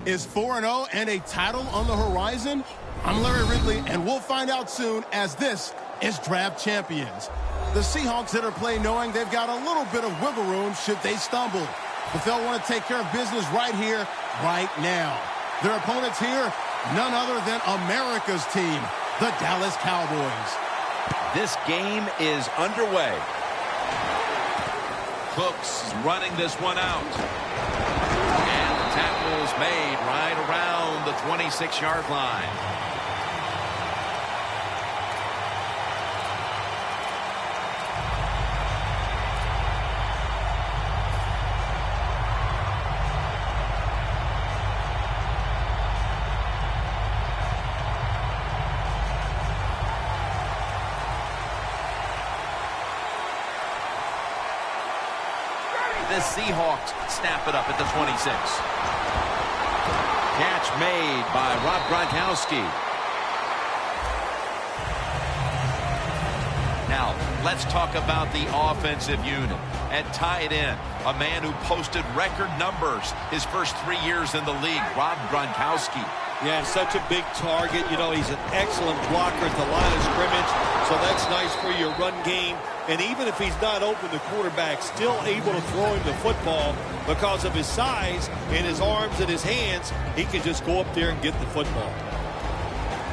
Is 4-0 and a title on the horizon? I'm Larry Ridley, and we'll find out soon, as this is Draft Champions. The Seahawks that are playing knowing they've got a little bit of wiggle room should they stumble. But they'll want to take care of business right here, right now. Their opponents here, none other than America's team, the Dallas Cowboys. This game is underway. Cooks running this one out. And the tackle is made right around the 26-yard line. The Seahawks snap it up at the 26. Catch made by Rob Gronkowski. Now, let's talk about the offensive unit. At tight end, a man who posted record numbers his first 3 years in the league, Rob Gronkowski. Yeah, such a big target. You know, he's an excellent blocker at the line of scrimmage, so that's nice for your run game. And even if he's not open, the quarterback still able to throw him the football because of his size and his arms and his hands. He can just go up there and get the football.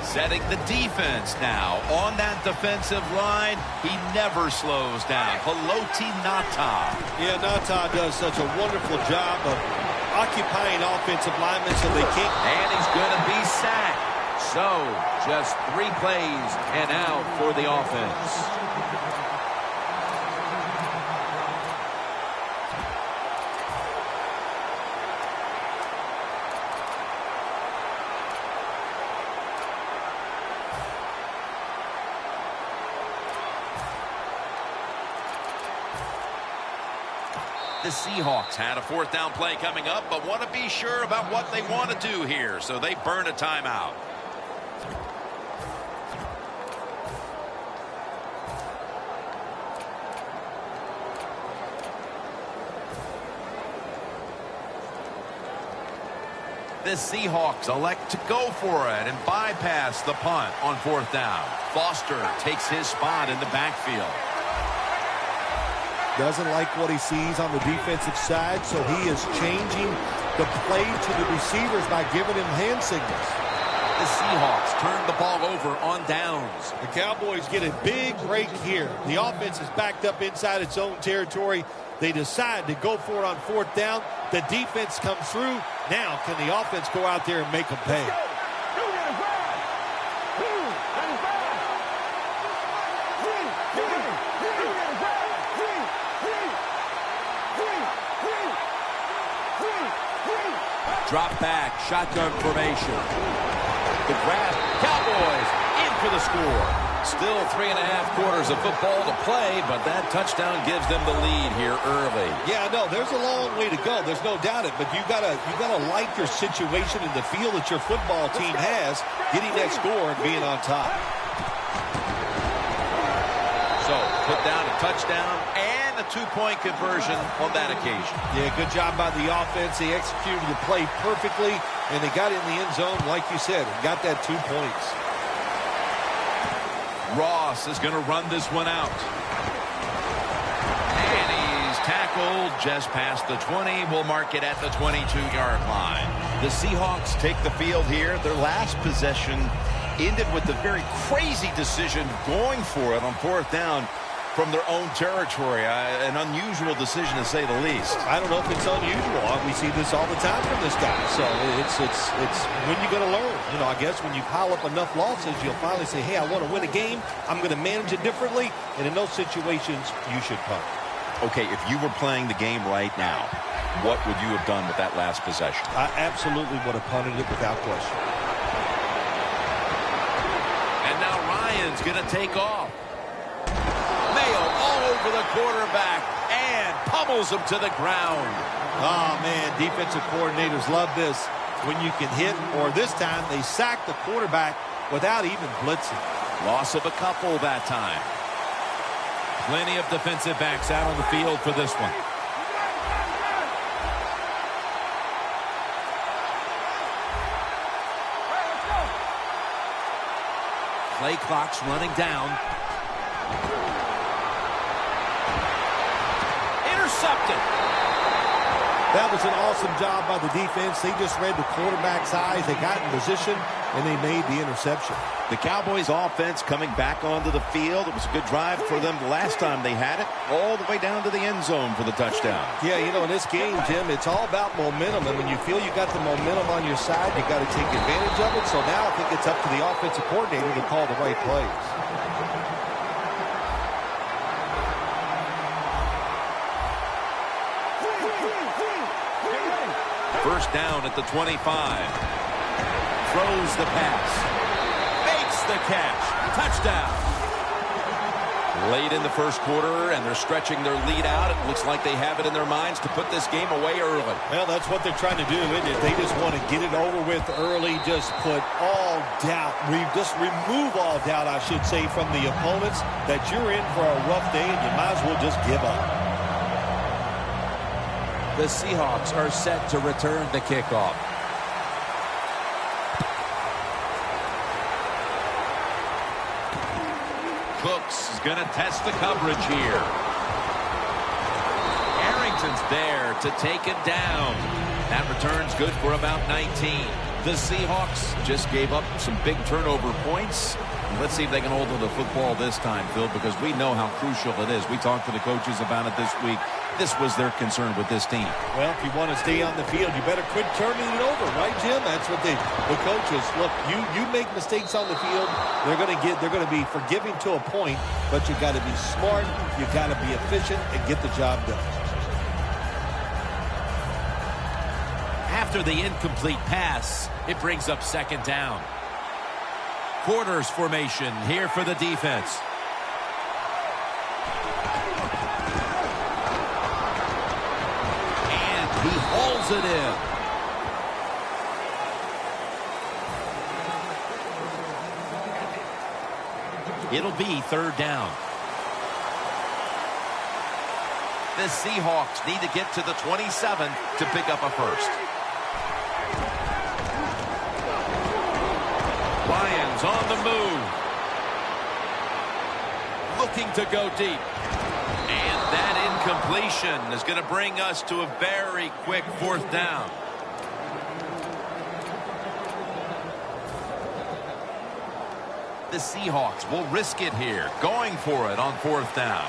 Setting the defense now. On that defensive line, he never slows down. Haloti Ngata. Yeah, Ngata does such a wonderful job of occupying offensive linemen so they can't. And he's going to be sacked. So, just 3 plays and out for the offense. The Seahawks had a 4th down play coming up, but want to be sure about what they want to do here, so they burn a timeout. The Seahawks elect to go for it and bypass the punt on 4th down. Foster takes his spot in the backfield. Doesn't like what he sees on the defensive side, so he is changing the play to the receivers by giving him hand signals. The Seahawks turn the ball over on downs. The Cowboys get a big break here. The offense is backed up inside its own territory. They decide to go for it on 4th down. The defense comes through. Now, can the offense go out there and make them pay? Drop back, shotgun formation. The grab, Cowboys in for the score. Still 3.5 quarters of football to play, but that touchdown gives them the lead here early. Yeah, no, there's a long way to go. There's no doubt it, but you gotta like your situation and the feel that your football team has, getting that score and being on top. So put down a touchdown and a 2-point conversion on that occasion. Yeah, good job by the offense. They executed the play perfectly, and they got in the end zone, like you said, and got that 2 points. Ross is going to run this one out. And he's tackled just past the 20. We'll mark it at the 22-yard line. The Seahawks take the field here. Their last possession ended with a very crazy decision going for it on 4th down from their own territory. An unusual decision, to say the least. I don't know if it's unusual. We see this all the time from this guy. So it's when you're going to learn. You know, I guess when you pile up enough losses, you'll finally say, hey, I want to win a game. I'm going to manage it differently. And in those situations, you should punt. Okay, if you were playing the game right now, what would you have done with that last possession? I absolutely would have punted it without question. And now Ryan's going to take off. Mayo all over the quarterback and pummels him to the ground. Oh, man, defensive coordinators love this. When you can hit, or this time they sack the quarterback without even blitzing. Loss of a couple that time. Plenty of defensive backs out on the field for this one. Play clock's running down. Intercepted. That was an awesome job by the defense. They just read the quarterback's eyes. They got in position, and they made the interception. The Cowboys offense coming back onto the field. It was a good drive for them the last time they had it, all the way down to the end zone for the touchdown. Yeah, you know, in this game, Jim, it's all about momentum. And when you feel you got the momentum on your side, you got to take advantage of it. So now I think it's up to the offensive coordinator to call the right plays. First down at the 25. Throws the pass. Makes the catch. Touchdown. Late in the first quarter, and they're stretching their lead out. It looks like they have it in their minds to put this game away early. Well, that's what they're trying to do, isn't it? They just want to get it over with early, just put all doubt, just remove all doubt, I should say, from the opponents that you're in for a rough day, and you might as well just give up. The Seahawks are set to return the kickoff. Cooks is going to test the coverage here. Arrington's there to take it down. That return's good for about 19. The Seahawks just gave up some big turnover points. Let's see if they can hold on to the football this time, Phil, because we know how crucial it is. We talked to the coaches about it this week. This was their concern with this team. Well, if you want to stay on the field, you better quit turning it over, right, Jim? That's what the coaches look. You make mistakes on the field, they're going to be forgiving to a point, but you got to be smart, you got to be efficient, and get the job done. After the incomplete pass, it brings up second down. Quarters formation here for the defense. And he hauls it in. It'll be third down. The Seahawks need to get to the 27 to pick up a first. Lions on the move. Looking to go deep. And that incompletion is going to bring us to a very quick fourth down. The Seahawks will risk it here, going for it on fourth down.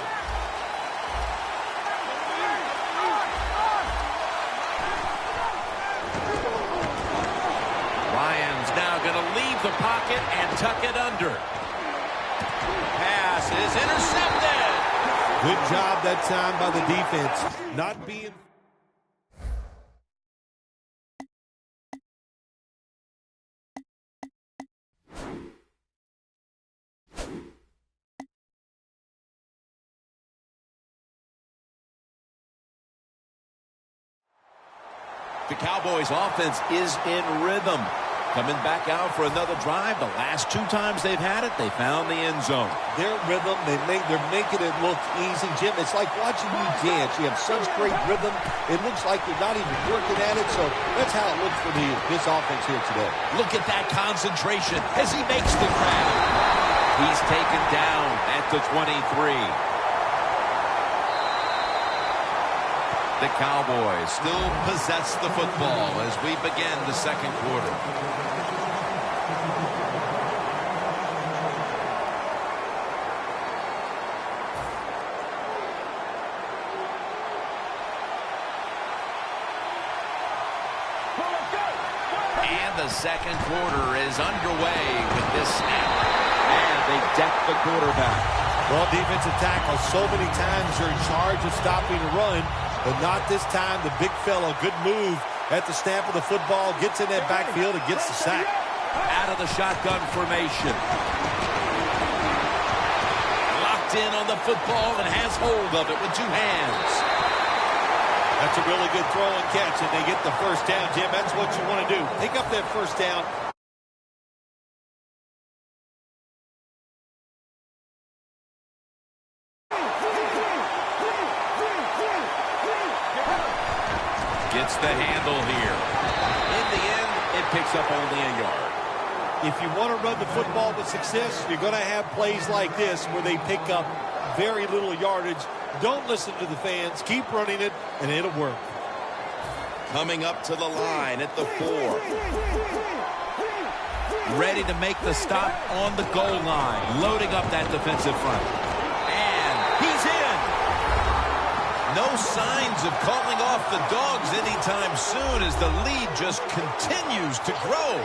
Now going to leave the pocket and tuck it under. Pass is intercepted. Good job that time by the defense. Not being... The Cowboys offense is in rhythm. Coming back out for another drive. The last two times they've had it, they found the end zone. Their rhythm, they're making it look easy, Jim. It's like watching you dance. You have such great rhythm. It looks like you're not even working at it. So that's how it looks for this offense here today. Look at that concentration as he makes the grab. He's taken down at the 23. The Cowboys still possess the football as we begin the second quarter. And the second quarter is underway with this snap. And they deck the quarterback. Well, defensive tackle, so many times you're in charge of stopping the run. But not this time. The big fellow, good move at the snap of the football, gets in that backfield and gets the sack. Out of the shotgun formation. Locked in on the football and has hold of it with two hands. That's a really good throw and catch, and they get the first down, Jim. That's what you want to do. Pick up that first down. Gets the handle here. In the end, it picks up only a yard. if you want to run the football with success, you're going to have plays like this where they pick up very little yardage. Don't listen to the fans. Keep running it, and it'll work. Coming up to the line at the 4. Ready to make the stop on the goal line. Loading up that defensive front. And he's in. No signs of calling off the Dogs anytime soon as the lead just continues to grow.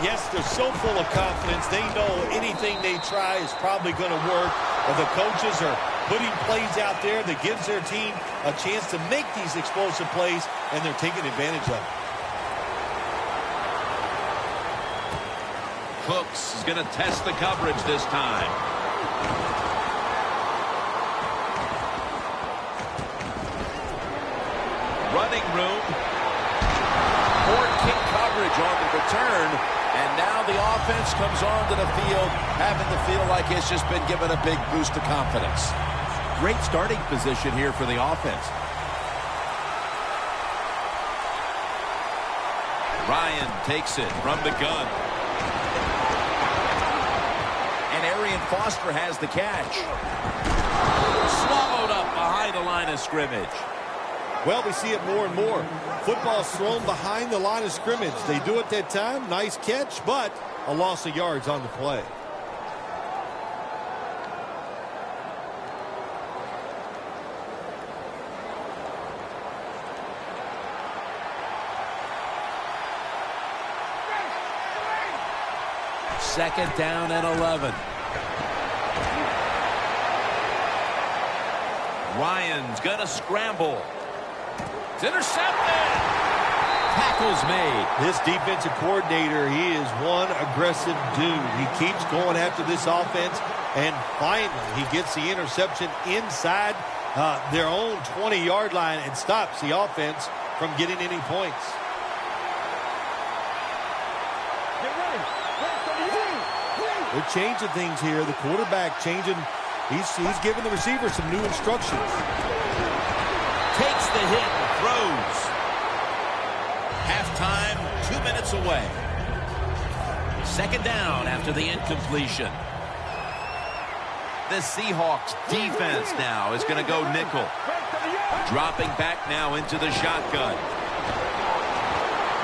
Yes, they're so full of confidence. They know anything they try is probably going to work. And the coaches are putting plays out there that gives their team a chance to make these explosive plays, and they're taking advantage of it. Cooks is going to test the coverage this time. Running room. Poor kick coverage on the return. And now the offense comes onto the field, having to feel like it's just been given a big boost of confidence. Great starting position here for the offense. Ryan takes it from the gun. And Arian Foster has the catch. Swallowed up behind the line of scrimmage. Well, we see it more and more. Football's thrown behind the line of scrimmage. They do it that time. Nice catch, but a loss of yards on the play. Second down and 11. Ryan's gonna scramble. It's intercepted. Tackle's made. This defensive coordinator, he is one aggressive dude. He keeps going after this offense, and finally he gets the interception inside their own 20-yard line and stops the offense from getting any points. They're changing things here. The quarterback changing. He's giving the receiver some new instructions. Takes the hit and throws. Halftime, 2 minutes away. Second down after the incompletion. The Seahawks defense now is going to go nickel. Dropping back now into the shotgun.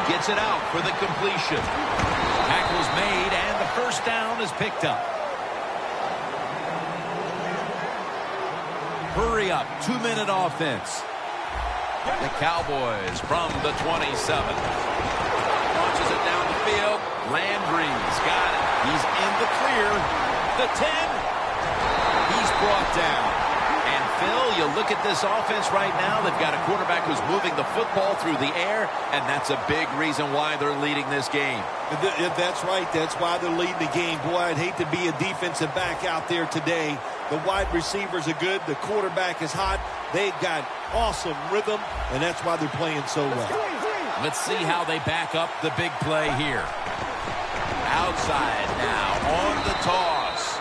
Gets it out for the completion. Tackle's made, and the first down is picked up. Hurry up, 2-minute offense. The Cowboys from the 27. Launches it down the field. Landry's got it. He's in the clear. The 10. He's brought down. And Phil, you look at this offense right now. They've got a quarterback who's moving the football through the air, and that's a big reason why they're leading this game. That's right. That's why they're leading the game. Boy, I'd hate to be a defensive back out there today. The wide receivers are good. The quarterback is hot. They've got awesome rhythm, and that's why they're playing so well. Let's see how they back up the big play here. Outside now on the toss.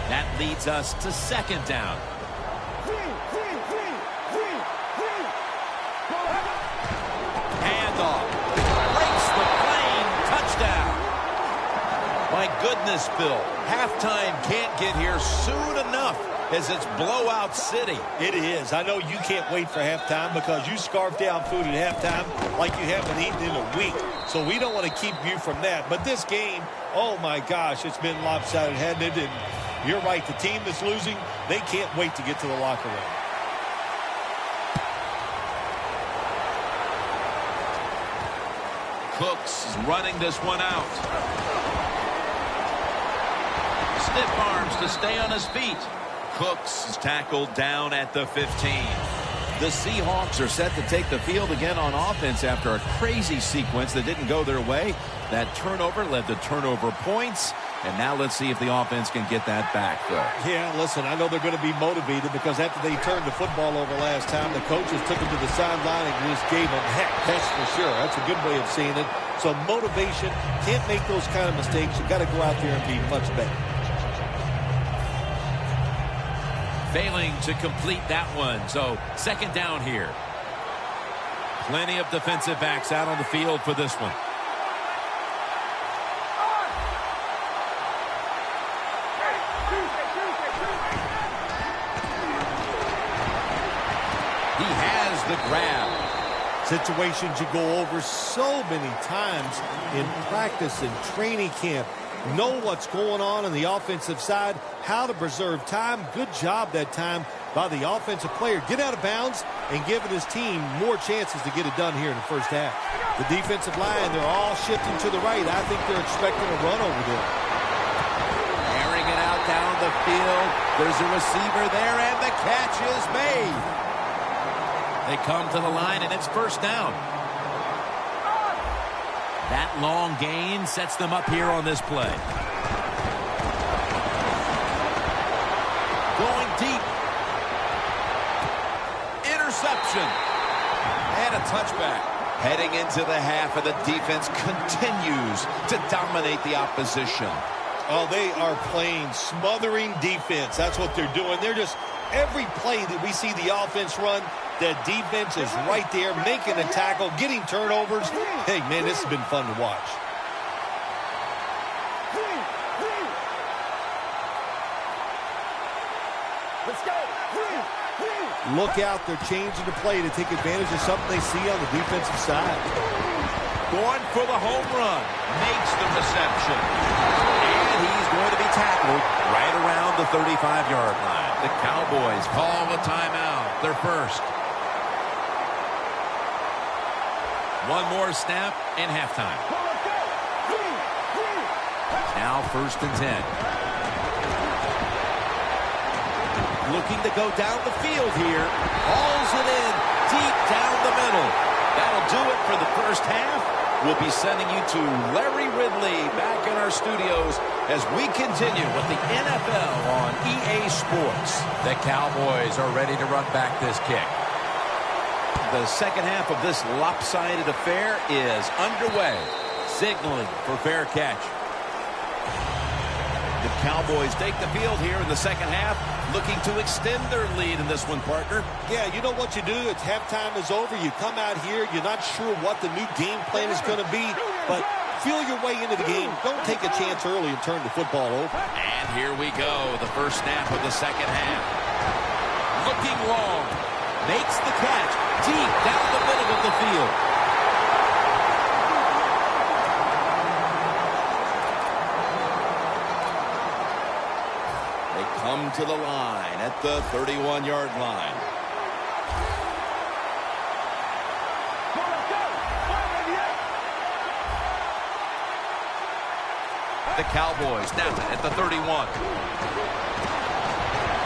That leads us to second down. Handoff. Breaks the plane. Touchdown. My goodness, Bill. Halftime can't get here soon enough as it's blowout city. It is. I know you can't wait for halftime because you scarf down food at halftime like you haven't eaten in a week. So we don't want to keep you from that. But this game, oh my gosh, it's been lopsided, hasn't it? And you're right. The team that's losing, they can't wait to get to the locker room. Cooks is running this one out. Stiff arms to stay on his feet. Cooks is tackled down at the 15. The Seahawks are set to take the field again on offense after a crazy sequence that didn't go their way. That turnover led to turnover points. And now let's see if the offense can get that back, Phil. Yeah, listen, I know they're going to be motivated because after they turned the football over last time, the coaches took them to the sideline and just gave them heck. That's for sure. That's a good way of seeing it. So motivation, can't make those kind of mistakes. You've got to go out there and be much better. failing to complete that one. So second down here. Plenty of defensive backs out on the field for this one. He has the grab. Situations you go over so many times in practice and training camp. Know what's going on the offensive side, how to preserve time. Good job that time by the offensive player. Get out of bounds and giving his team more chances to get it done here in the first half. The defensive line, they're all shifting to the right. I think they're expecting a run over there. Airing it out down the field. There's a receiver there, and the catch is made. They come to the line, and it's first down. That long gain sets them up here on this play. Going deep. Interception. And a touchback. Heading into the half, and the defense continues to dominate the opposition. Oh, they are playing smothering defense. That's what they're doing. They're just, every play that we see the offense run, the defense is right there, making a tackle, getting turnovers. Hey, man, this has been fun to watch. Look out, they're changing the play to take advantage of something they see on the defensive side. Going for the home run. Makes the reception. And he's going to be tackled right around the 35-yard line. The Cowboys call a timeout. Their first. One more snap and halftime. Now first and 10. Looking to go down the field here. Hauls it in deep down the middle. That'll do it for the first half. We'll be sending you to Larry Ridley back in our studios as we continue with the NFL on EA Sports. The Cowboys are ready to run back this kick. The second half of this lopsided affair is underway. Signaling for fair catch. The Cowboys take the field here in the second half, looking to extend their lead in this one, partner. Yeah, you know what you do? It's halftime is over. You come out here. You're not sure what the new game plan is going to be, but feel your way into the game. Don't take a chance early and turn the football over. And here we go, the first snap of the second half. Looking long. Makes the catch deep down the middle of the field. They come to the line at the 31-yard line. The Cowboys snap it at the 31.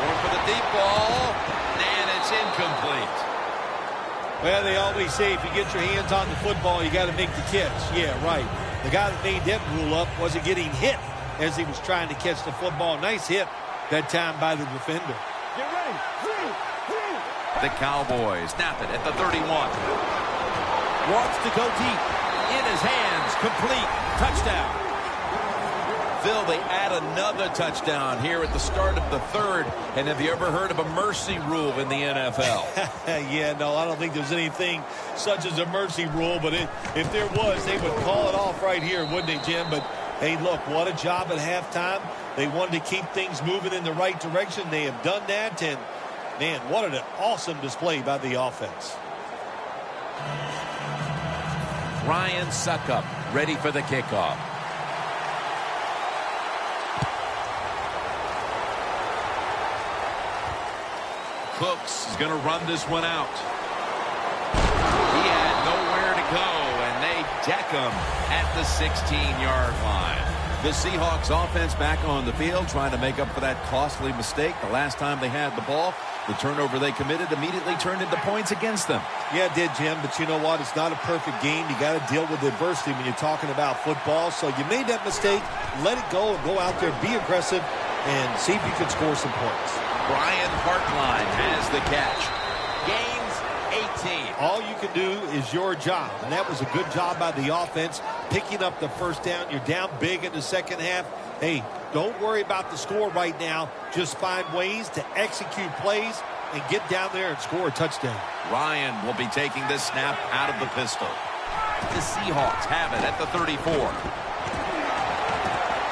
Going for the deep ball. And it's incomplete. Well, they always say if you get your hands on the football, you got to make the catch. Yeah, right. The guy that made that rule up wasn't getting hit as he was trying to catch the football. Nice hit that time by the defender. Get ready. The Cowboys snap it at the 31. Wants to go deep. In his hands. Complete. Touchdown. Phil, they add another touchdown here at the start of the third. And have you ever heard of a mercy rule in the NFL? Yeah, no, I don't think there's anything such as a mercy rule. But if there was, they would call it off right here, wouldn't they, Jim? But, hey, look, what a job at halftime. They wanted to keep things moving in the right direction. They have done that. And, man, what an awesome display by the offense. Ryan Suckup ready for the kickoff. Cooks is going to run this one out. He had nowhere to go, and they deck him at the 16-yard line. The Seahawks offense back on the field trying to make up for that costly mistake. The last time they had the ball, the turnover they committed immediately turned into points against them. Yeah, it did, Jim, but you know what? It's not a perfect game. You got to deal with adversity when you're talking about football. So you made that mistake. Let it go and go out there, be aggressive, and see if you can score some points. Brian Hartline has the catch. Gains 18. All you can do is your job, and that was a good job by the offense. picking up the first down. You're down big in the second half. Hey, don't worry about the score right now. Just find ways to execute plays and get down there and score a touchdown. Ryan will be taking this snap out of the pistol. The Seahawks have it at the 34.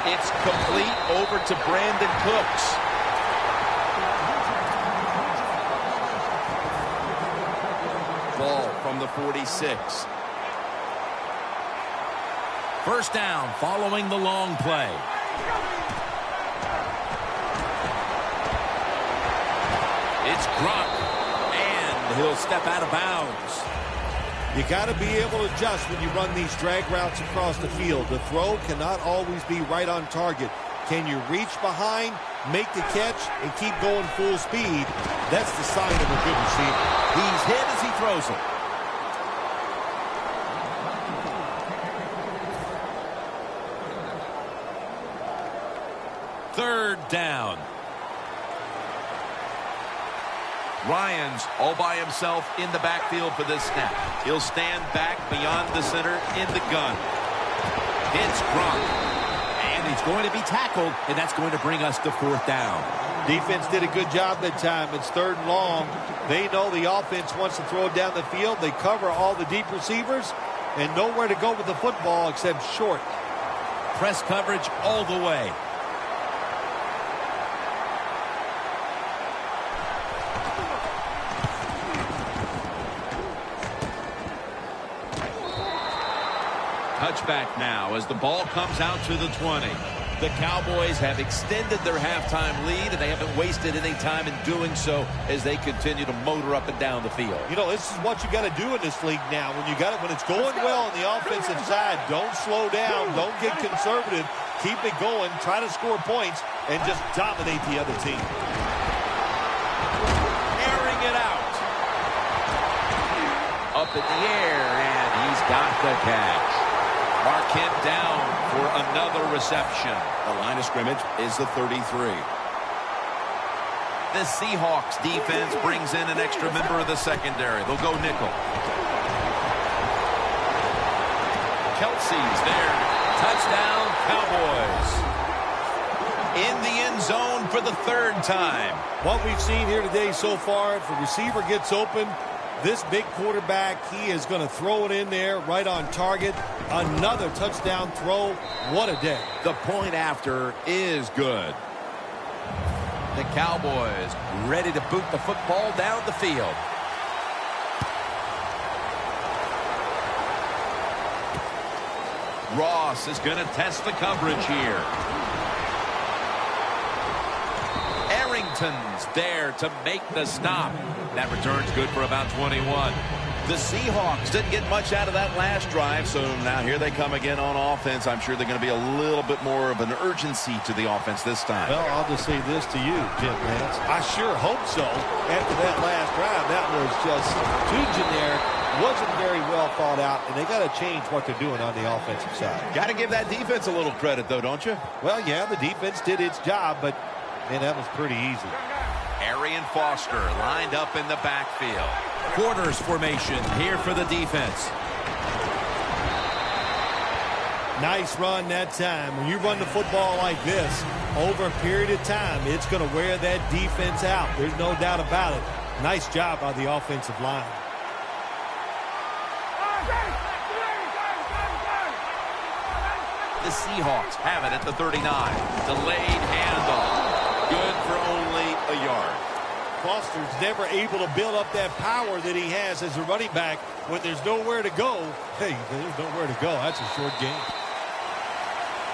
It's complete over to Brandon Cooks. Ball from the 46. First down following the long play. It's Gronk, and he'll step out of bounds. You got to be able to adjust when you run these drag routes across the field. The throw cannot always be right on target. Can you reach behind, make the catch, and keep going full speed? That's the sign of a good receiver. He's hit as he throws it. Third down. Ryan's all by himself in the backfield for this snap. He'll stand back beyond the center in the gun. It's Gronk. And he's going to be tackled, and that's going to bring us to fourth down. Defense did a good job that time. It's third and long. They know the offense wants to throw it down the field. They cover all the deep receivers and nowhere to go with the football except short. Press coverage all the way. Touchback now as the ball comes out to the 20. The Cowboys have extended their halftime lead, and they haven't wasted any time in doing so as they continue to motor up and down the field. You know, this is what you got to do in this league now. When it's going well on the offensive side, don't slow down, don't get conservative, keep it going, try to score points, and just dominate the other team. Airing it out. Up in the air, and he's got the catch. Marquette down for another reception. The line of scrimmage is the 33. The Seahawks defense brings in an extra member of the secondary. They'll go nickel. Kelsey's there. Touchdown, Cowboys. In the end zone for the third time. What we've seen here today so far, if the receiver gets open, this big quarterback, he is going to throw it in there right on target. Another touchdown throw. What a day. The point after is good. The Cowboys ready to boot the football down the field. Ross is going to test the coverage here. Arrington's there to make the stop. That return's good for about 21. The Seahawks didn't get much out of that last drive, so now here they come again on offense. I'm sure they're going to be a little bit more of an urgency to the offense this time. Well, I'll just say this to you, Jim Nance. I sure hope so. After that last drive, that was just too generic, wasn't very well thought out, and they got to change what they're doing on the offensive side. Got to give that defense a little credit, though, don't you? Well, yeah, the defense did its job, but, man, that was pretty easy. Arian Foster lined up in the backfield. Quarters formation here for the defense. Nice run that time. When you run the football like this, over a period of time, it's going to wear that defense out. There's no doubt about it. Nice job by the offensive line. The Seahawks have it at the 39. Delayed handoff. Good for only a yard. Foster's never able to build up that power that he has as a running back when there's nowhere to go. Hey, there's nowhere to go. That's a short game.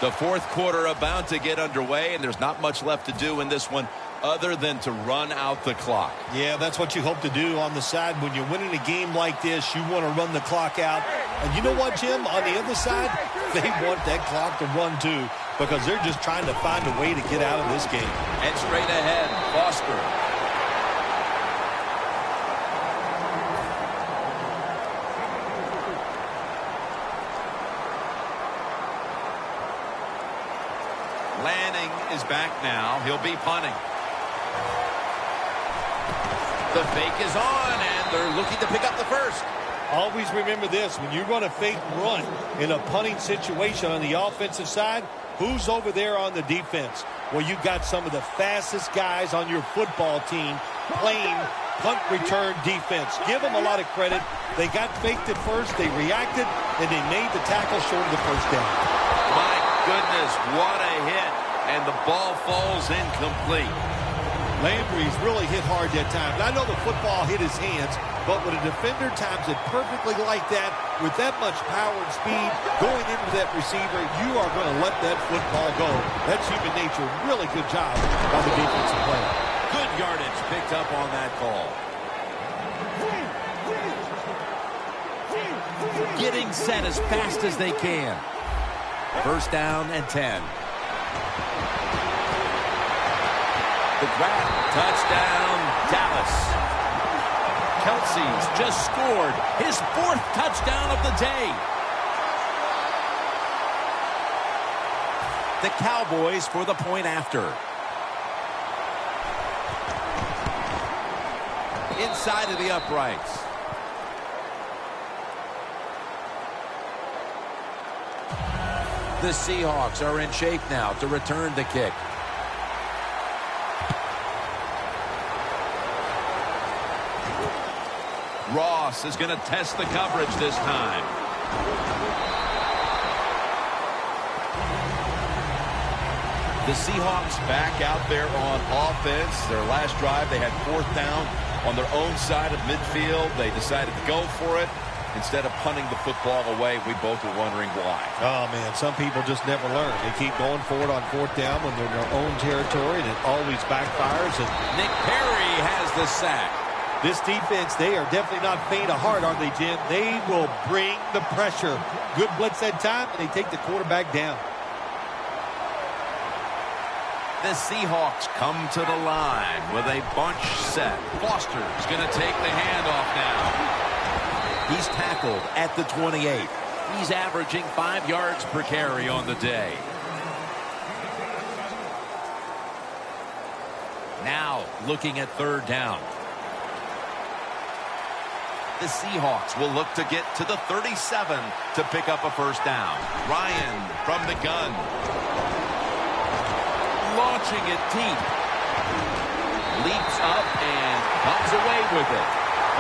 The fourth quarter about to get underway, and there's not much left to do in this one other than to run out the clock. Yeah, that's what you hope to do on the side. When you're winning a game like this, you want to run the clock out. And you know what, Jim? On the other side, they want that clock to run too, because they're just trying to find a way to get out of this game. And straight ahead, Foster. Lanning is back now. He'll be punting. The fake is on, and they're looking to pick up the first. Always remember this. When you run a fake run in a punting situation on the offensive side, who's over there on the defense? Well, you got some of the fastest guys on your football team playing punt return defense. Give them a lot of credit. They got faked at first, they reacted, and they made the tackle short of the first down. My goodness, what a hit. And the ball falls incomplete. Landry's really hit hard that time. And I know the football hit his hands, but when a defender times it perfectly like that, with that much power and speed going into that receiver, you are going to let that football go. That's human nature. Really good job by the defensive player. Good yardage picked up on that call. Getting set as fast as they can. First down and 10. The grab, touchdown, Dallas. Kelsey's just scored his 4th touchdown of the day. The Cowboys for the point after. Inside of the uprights. The Seahawks are in shape now to return the kick. Ross is going to test the coverage this time. The Seahawks back out there on offense. Their last drive, they had 4th down on their own side of midfield. They decided to go for it instead of punting the football away. We both were wondering why. Oh, man, some people just never learn. They keep going for it on 4th down when they're in their own territory, and it always backfires. And Nick Perry has the sack. This defense, they are definitely not faint of heart, are they, Jim? They will bring the pressure. Good blitz that time, and they take the quarterback down. The Seahawks come to the line with a bunch set. Foster's going to take the handoff now. He's tackled at the 28. He's averaging 5 yards per carry on the day. Now looking at 3rd down. The Seahawks will look to get to the 37 to pick up a first down. Ryan from the gun. Launching it deep. Leaps up and comes away with it.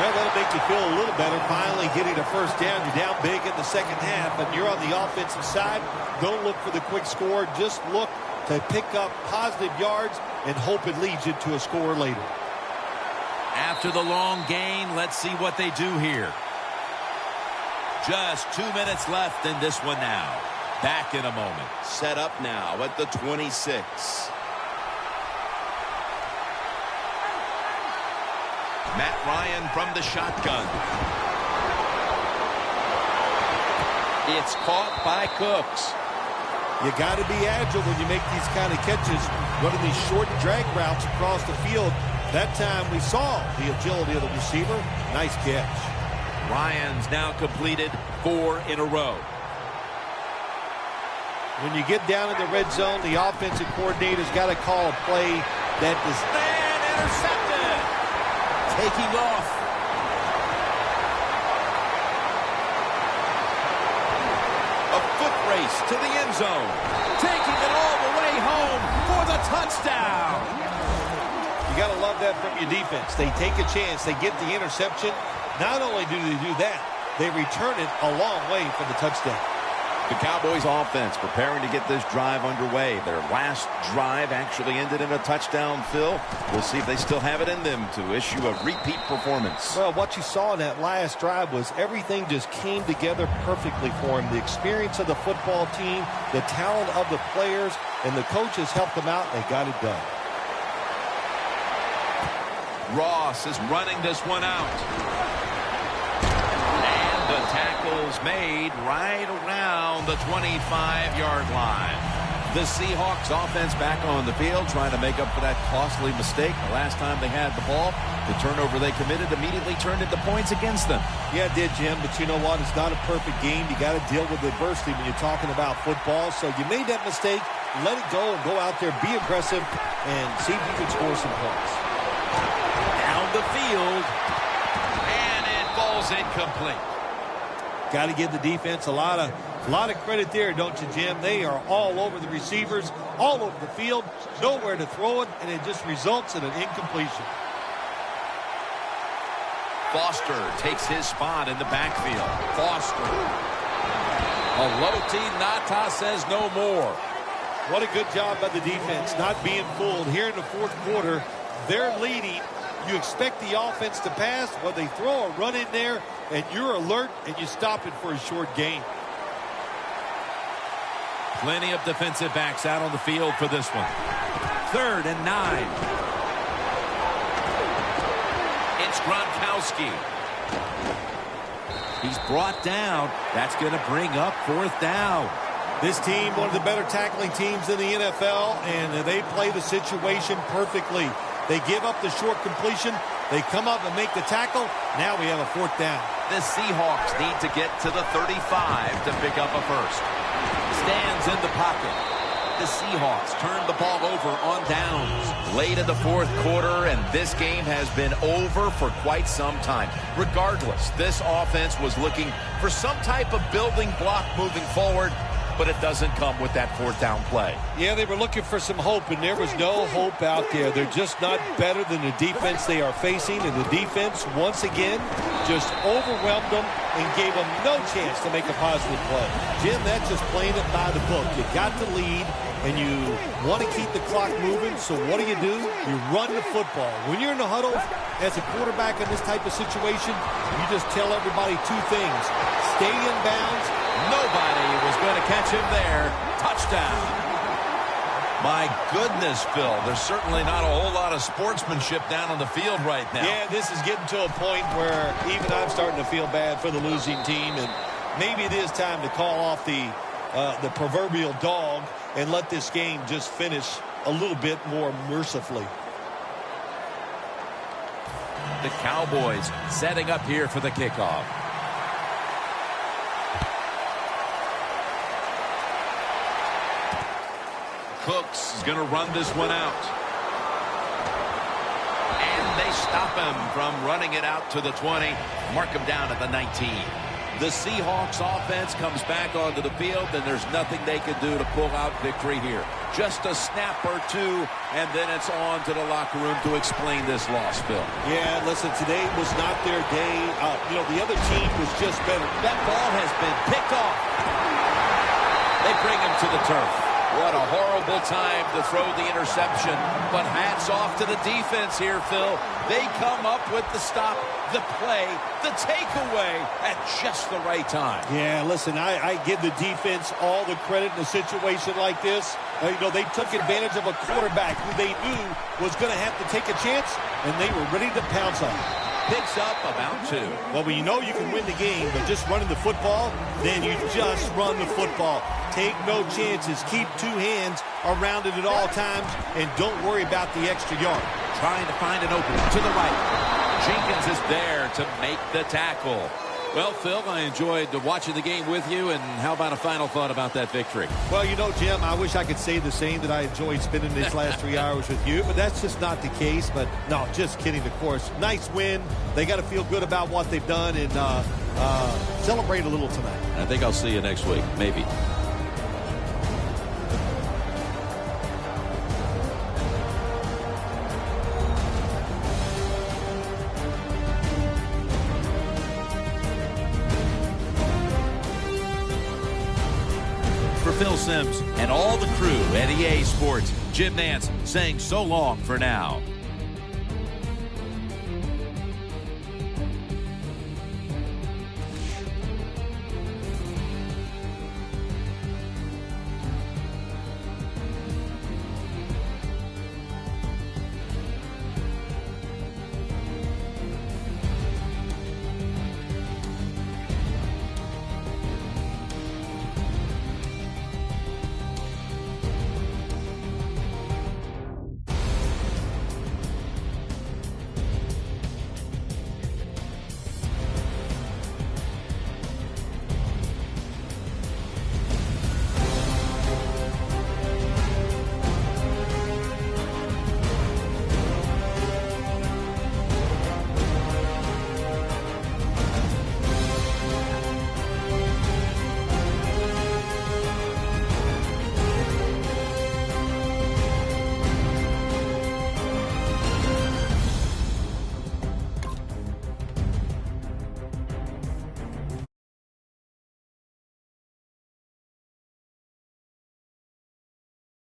Well, that'll make you feel a little better. Finally getting a first down. You're down big in the second half, and you're on the offensive side. Don't look for the quick score. Just look to pick up positive yards and hope it leads you to a score later. After the long gain, let's see what they do here. Just 2 minutes left in this one now. Back in a moment. Set up now at the 26. Matt Ryan from the shotgun. It's caught by Cooks. You got to be agile when you make these kind of catches, running these short drag routes across the field. That time we saw the agility of the receiver. Nice catch. Ryan's now completed 4 in a row. When you get down in the red zone, the offensive coordinator's got to call a play that is... And intercepted. Taking off. A foot race to the end zone. Taking it all the way home for the touchdown. You got to love that from your defense. They take a chance. They get the interception. Not only do they do that, they return it a long way for the touchdown. The Cowboys offense preparing to get this drive underway. Their last drive actually ended in a touchdown, Phil. We'll see if they still have it in them to issue a repeat performance. Well, what you saw in that last drive was everything just came together perfectly for him. The experience of the football team, the talent of the players, and the coaches helped them out. They got it done. Ross is running this one out. And the tackle's made right around the 25-yard line. The Seahawks offense back on the field trying to make up for that costly mistake. The last time they had the ball, the turnover they committed immediately turned into points against them. Yeah, it did, Jim, but you know what? It's not a perfect game. You got to deal with adversity when you're talking about football. So you made that mistake, let it go, and go out there, be aggressive, and see if you can score some points. Down the field, and it falls incomplete. Got to give the defense a lot of credit there, don't you, Jim? They are all over the receivers, all over the field, nowhere to throw it, and it just results in an incompletion. Foster takes his spot in the backfield. Foster. Haloti Ngata says no more. What a good job by the defense, not being fooled. Here in the fourth quarter, they're leading. You expect the offense to pass. Well, they throw a run in there, and you're alert, and you stop it for a short gain. Plenty of defensive backs out on the field for this one. 3rd and 9. It's Gronkowski. He's brought down. That's going to bring up 4th down. This team, one of the better tackling teams in the NFL, and they play the situation perfectly. They give up the short completion. They come up and make the tackle. Now we have a 4th down. The Seahawks need to get to the 35 to pick up a first. Stands in the pocket. The Seahawks turn the ball over on downs. Late in the fourth quarter, and this game has been over for quite some time. Regardless, this offense was looking for some type of building block moving forward, but it doesn't come with that 4th down play. Yeah, they were looking for some hope, and there was no hope out there. They're just not better than the defense they are facing, and the defense, once again, just overwhelmed them and gave them no chance to make a positive play. Jim, that's just playing it by the book. You got the lead, and you want to keep the clock moving, so what do? You run the football. When you're in the huddle as a quarterback in this type of situation, you just tell everybody 2 things. Stay in bounds. Nobody was going to catch him there. Touchdown. My goodness, Phil, there's certainly not a whole lot of sportsmanship down on the field right now. Yeah, this is getting to a point where even I'm starting to feel bad for the losing team, and maybe it is time to call off the proverbial dog and let this game just finish a little bit more mercifully. The Cowboys setting up here for the kickoff. Cooks is going to run this one out. And they stop him from running it out to the 20. Mark him down at the 19. The Seahawks offense comes back onto the field, and there's nothing they can do to pull out victory here. Just a snap or two, and then it's on to the locker room to explain this loss, Phil. Yeah, listen, today was not their day. The other team was just better. That ball has been picked off. They bring him to the turf. What a horrible time to throw the interception. But hats off to the defense here, Phil. They come up with the stop, the play, the takeaway at just the right time. Yeah, listen, I give the defense all the credit in a situation like this. They took advantage of a quarterback who they knew was going to have to take a chance, and they were ready to pounce on him. Picks up about 2. Well, you know you can win the game, but just running the football, then you just run the football. Take no chances. Keep 2 hands around it at all times, and don't worry about the extra yard. Trying to find an opening to the right. Jenkins is there to make the tackle. Well, Phil, I enjoyed watching the game with you, and how about a final thought about that victory? Well, Jim, I wish I could say the same, that I enjoyed spending these last 3 hours with you, but that's just not the case. But, no, just kidding, of course. Nice win. They got to feel good about what they've done and celebrate a little tonight. I think I'll see you next week, maybe. Phil Simms and all the crew at EA Sports, Jim Nantz saying so long for now.